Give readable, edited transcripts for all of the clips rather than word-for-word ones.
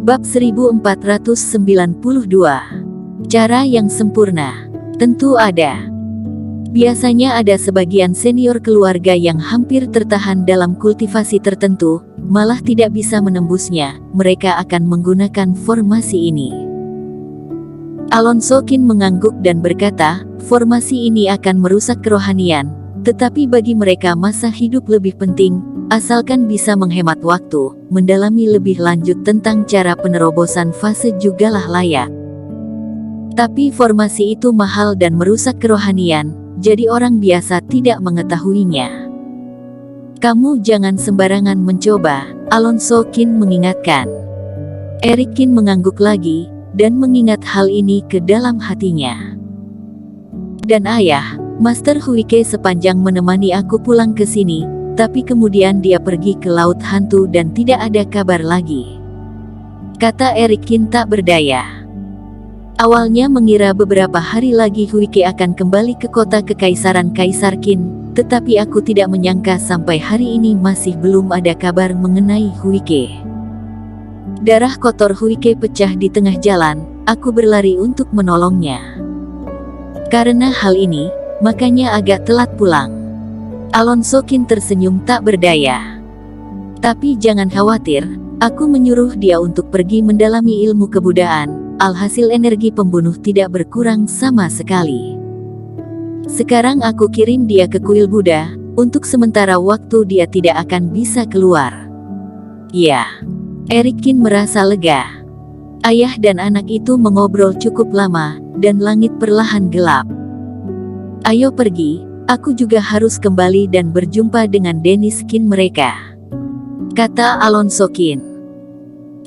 Bab 1492. Cara yang sempurna. Tentu ada. Biasanya ada sebagian senior keluarga yang hampir tertahan dalam kultivasi tertentu, malah tidak bisa menembusnya. Mereka akan menggunakan formasi ini. Alonso Kin mengangguk dan berkata, formasi ini akan merusak kerohanian, tetapi bagi mereka masa hidup lebih penting, asalkan bisa menghemat waktu. Mendalami lebih lanjut tentang cara penerobosan fase jugalah layak. Tapi formasi itu mahal dan merusak kerohanian, jadi orang biasa tidak mengetahuinya. Kamu jangan sembarangan mencoba, Alonso Kin mengingatkan. Eric Kin mengangguk lagi, dan mengingat hal ini ke dalam hatinya. Dan ayah, Master Huike sepanjang menemani aku pulang ke sini, tapi kemudian dia pergi ke laut hantu dan tidak ada kabar lagi. Kata Eric Kin tak berdaya. Awalnya mengira beberapa hari lagi Huike akan kembali ke kota kekaisaran Kaisar Qin, tetapi aku tidak menyangka sampai hari ini masih belum ada kabar mengenai Huike. Darah kotor Huike pecah di tengah jalan, aku berlari untuk menolongnya. Karena hal ini, makanya agak telat pulang. Alonso Kin tersenyum tak berdaya. Tapi jangan khawatir, aku menyuruh dia untuk pergi mendalami ilmu kebudayaan, alhasil energi pembunuh tidak berkurang sama sekali. Sekarang aku kirim dia ke kuil Buddha, untuk sementara waktu dia tidak akan bisa keluar. Ya, Eric Kin merasa lega. Ayah dan anak itu mengobrol cukup lama, dan langit perlahan gelap. Ayo pergi, aku juga harus kembali dan berjumpa dengan Dennis Kin mereka, kata Alonso Kin.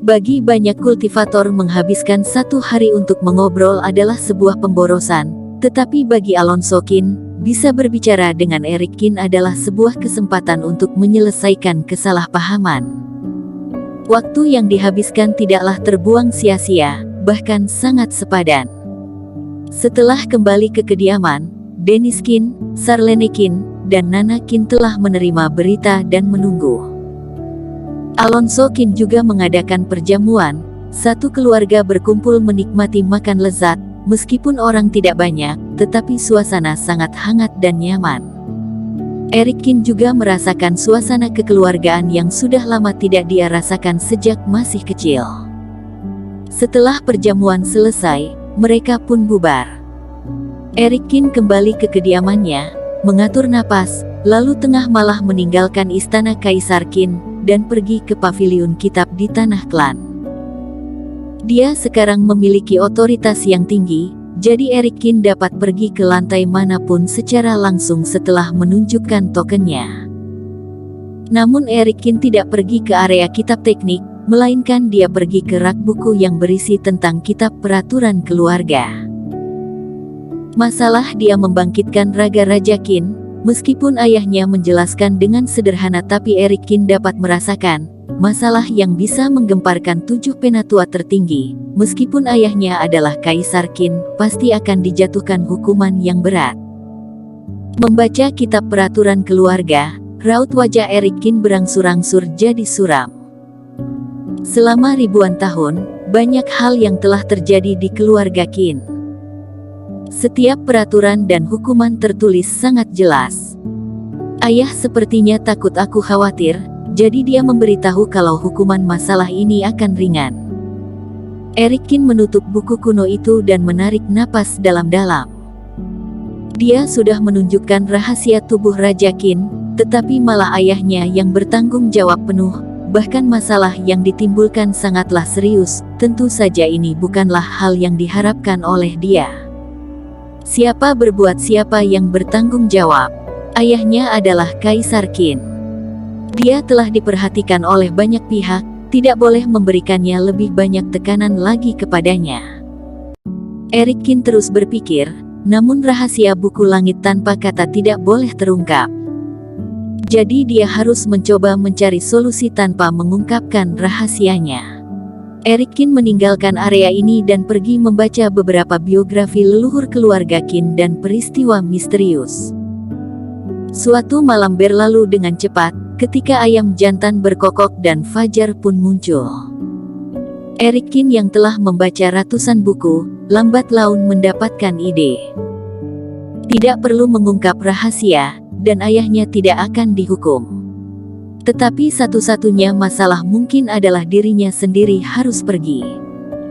Bagi banyak kultivator menghabiskan satu hari untuk mengobrol adalah sebuah pemborosan, tetapi bagi Alonso Kin, bisa berbicara dengan Eric Kin adalah sebuah kesempatan untuk menyelesaikan kesalahpahaman. Waktu yang dihabiskan tidaklah terbuang sia-sia, bahkan sangat sepadan. Setelah kembali ke kediaman, Dennis Kin, Sarlene Kin, dan Nana Kin telah menerima berita dan menunggu. Alonso Kin juga mengadakan perjamuan, satu keluarga berkumpul menikmati makan lezat, meskipun orang tidak banyak, tetapi suasana sangat hangat dan nyaman. Eric Kin juga merasakan suasana kekeluargaan yang sudah lama tidak dia rasakan sejak masih kecil. Setelah perjamuan selesai, mereka pun bubar. Eric Kin kembali ke kediamannya, mengatur napas, lalu tengah malah meninggalkan istana Kaisar Qin, dan pergi ke paviliun kitab di Tanah Klan. Dia sekarang memiliki otoritas yang tinggi, jadi Eric Kin dapat pergi ke lantai manapun secara langsung setelah menunjukkan tokennya. Namun Eric Kin tidak pergi ke area kitab teknik, melainkan dia pergi ke rak buku yang berisi tentang kitab peraturan keluarga. Masalah dia membangkitkan raga Raja Qin, meskipun ayahnya menjelaskan dengan sederhana tapi Eric Kin dapat merasakan, masalah yang bisa menggemparkan 7 penatua tertinggi, meskipun ayahnya adalah Kaisar Qin, pasti akan dijatuhkan hukuman yang berat. Membaca kitab peraturan keluarga, raut wajah Eric Kin berangsur-angsur jadi suram. Selama ribuan tahun, banyak hal yang telah terjadi di keluarga Qin. Setiap peraturan dan hukuman tertulis sangat jelas. Ayah sepertinya takut aku khawatir, jadi dia memberitahu kalau hukuman masalah ini akan ringan. Eric Kin menutup buku kuno itu dan menarik napas dalam-dalam. Dia sudah menunjukkan rahasia tubuh Raja Qin, tetapi malah ayahnya yang bertanggung jawab penuh, bahkan masalah yang ditimbulkan sangatlah serius. Tentu saja ini bukanlah hal yang diharapkan oleh dia. Siapa berbuat siapa yang bertanggung jawab. Ayahnya adalah Kaisar Qin. Dia telah diperhatikan oleh banyak pihak, tidak boleh memberikannya lebih banyak tekanan lagi kepadanya. Eric Kin terus berpikir, namun rahasia buku langit tanpa kata tidak boleh terungkap. Jadi dia harus mencoba mencari solusi tanpa mengungkapkan rahasianya. Eric Kin meninggalkan area ini dan pergi membaca beberapa biografi leluhur keluarga Qin dan peristiwa misterius. Suatu malam berlalu dengan cepat, ketika ayam jantan berkokok dan fajar pun muncul. Eric Kin yang telah membaca ratusan buku, lambat laun mendapatkan ide. Tidak perlu mengungkap rahasia, dan ayahnya tidak akan dihukum. Tetapi satu-satunya masalah mungkin adalah dirinya sendiri harus pergi.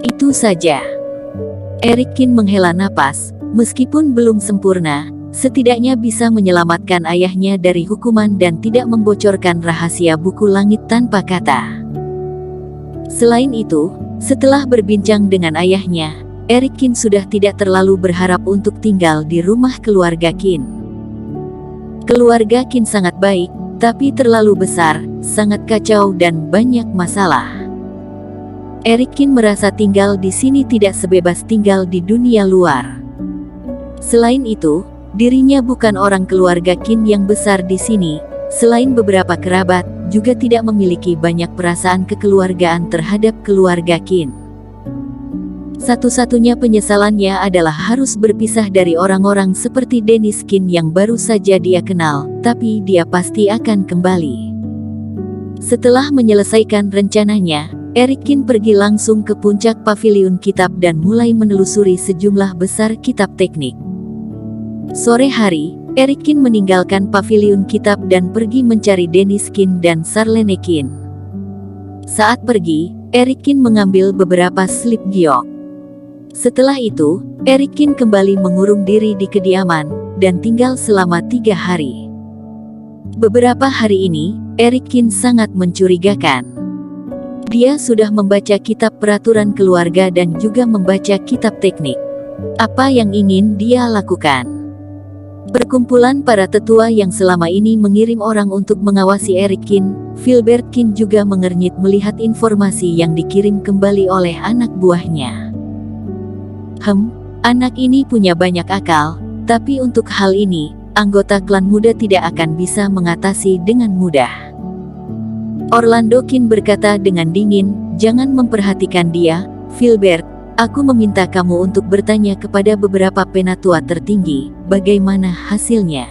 Itu saja. Eric Kin menghela napas, meskipun belum sempurna, setidaknya bisa menyelamatkan ayahnya dari hukuman dan tidak membocorkan rahasia buku langit tanpa kata. Selain itu, setelah berbincang dengan ayahnya, Eric Kin sudah tidak terlalu berharap untuk tinggal di rumah keluarga Kin. Keluarga Kin sangat baik, tapi terlalu besar, sangat kacau dan banyak masalah. Eric Kin merasa tinggal di sini tidak sebebas tinggal di dunia luar. Selain itu, dirinya bukan orang keluarga Kin yang besar di sini. Selain beberapa kerabat, juga tidak memiliki banyak perasaan kekeluargaan terhadap keluarga Kin. Satu-satunya penyesalannya adalah harus berpisah dari orang-orang seperti Dennis Kin yang baru saja dia kenal, tapi dia pasti akan kembali. Setelah menyelesaikan rencananya, Eric Kin pergi langsung ke puncak paviliun kitab dan mulai menelusuri sejumlah besar kitab teknik. Sore hari, Eric Kin meninggalkan paviliun kitab dan pergi mencari Dennis Kin dan Charlene Kin. Saat pergi, Eric Kin mengambil beberapa slip giok. Setelah itu, Eric Kin kembali mengurung diri di kediaman, dan tinggal selama 3 hari. Beberapa hari ini, Eric Kin sangat mencurigakan. Dia sudah membaca kitab peraturan keluarga dan juga membaca kitab teknik. Apa yang ingin dia lakukan? Perkumpulan para tetua yang selama ini mengirim orang untuk mengawasi Eric Kin, Filbert Kin juga mengernyit melihat informasi yang dikirim kembali oleh anak buahnya. Anak ini punya banyak akal, tapi untuk hal ini, anggota klan muda tidak akan bisa mengatasi dengan mudah. Orlando Kin berkata dengan dingin, "Jangan memperhatikan dia, Filbert. Aku meminta kamu untuk bertanya kepada beberapa penatua tertinggi, bagaimana hasilnya?"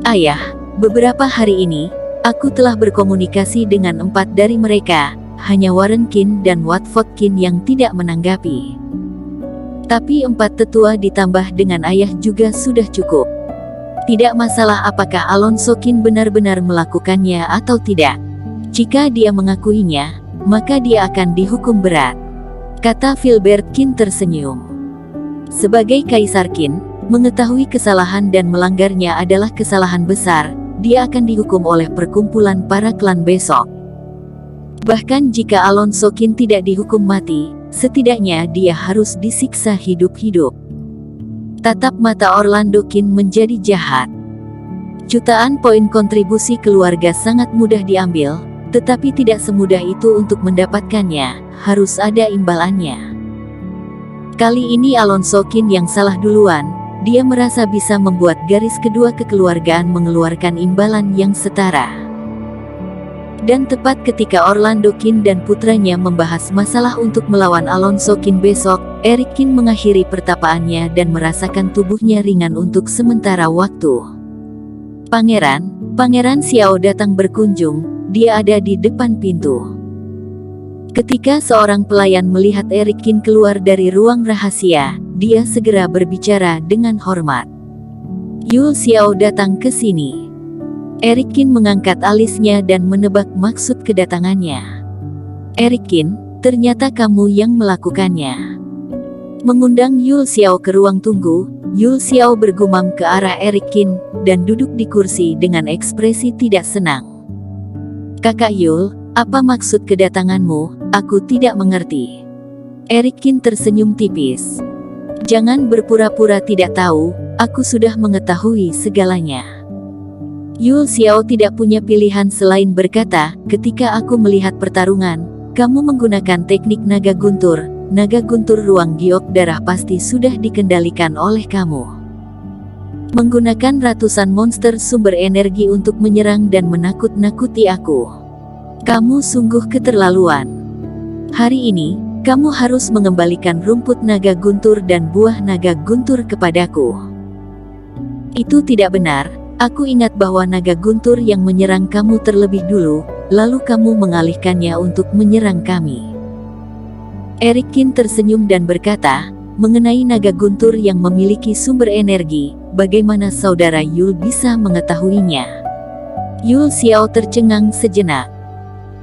"Ayah, beberapa hari ini, aku telah berkomunikasi dengan 4 dari mereka, hanya Warren Kin dan Watford Kin yang tidak menanggapi. Tapi 4 tetua ditambah dengan ayah juga sudah cukup. Tidak masalah apakah Alonso Kin benar-benar melakukannya atau tidak. Jika dia mengakuinya, maka dia akan dihukum berat," kata Filbert Kin tersenyum. Sebagai Kaisar Kin, mengetahui kesalahan dan melanggarnya adalah kesalahan besar. Dia akan dihukum oleh perkumpulan para klan besok. Bahkan jika Alonso Kin tidak dihukum mati, setidaknya dia harus disiksa hidup-hidup. Tatap mata Orlando Kin menjadi jahat. Jutaan poin kontribusi keluarga sangat mudah diambil, tetapi tidak semudah itu untuk mendapatkannya, harus ada imbalannya. Kali ini Alonso Kin yang salah duluan, dia merasa bisa membuat garis kedua kekeluargaan mengeluarkan imbalan yang setara. Dan tepat ketika Orlando Kin dan putranya membahas masalah untuk melawan Alonso Kin besok, Eric Kin mengakhiri pertapaannya dan merasakan tubuhnya ringan untuk sementara waktu. Pangeran Xiao datang berkunjung. Dia ada di depan pintu. Ketika seorang pelayan melihat Eric Kin keluar dari ruang rahasia, dia segera berbicara dengan hormat. "Yul Xiao datang ke sini." Eric Kin mengangkat alisnya dan menebak maksud kedatangannya. "Eric Kin, ternyata kamu yang melakukannya." Mengundang Yul Xiao ke ruang tunggu, Yul Xiao bergumam ke arah Eric Kin, dan duduk di kursi dengan ekspresi tidak senang. "Kakak Yul, apa maksud kedatanganmu? Aku tidak mengerti." Eric Kin tersenyum tipis. "Jangan berpura-pura tidak tahu, aku sudah mengetahui segalanya." Yul Xiao tidak punya pilihan selain berkata, "Ketika aku melihat pertarungan, kamu menggunakan teknik naga guntur ruang giok darah pasti sudah dikendalikan oleh kamu. Menggunakan ratusan monster sumber energi untuk menyerang dan menakut-nakuti aku. Kamu sungguh keterlaluan. Hari ini, kamu harus mengembalikan rumput naga guntur dan buah naga guntur kepadaku." "Itu tidak benar, aku ingat bahwa naga guntur yang menyerang kamu terlebih dulu, lalu kamu mengalihkannya untuk menyerang kami." Eric Kin tersenyum dan berkata, mengenai naga guntur yang memiliki sumber energi, bagaimana saudara Yul bisa mengetahuinya? Yul Xiao tercengang sejenak.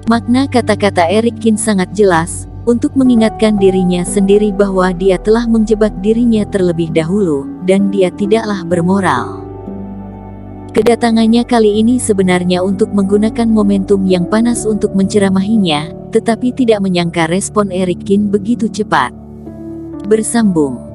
Makna kata-kata Eric Kin sangat jelas, untuk mengingatkan dirinya sendiri bahwa dia telah menjebak dirinya terlebih dahulu, dan dia tidaklah bermoral. Kedatangannya kali ini sebenarnya untuk menggunakan momentum yang panas untuk menceramahinya, tetapi tidak menyangka respon Eric Kin begitu cepat. Bersambung.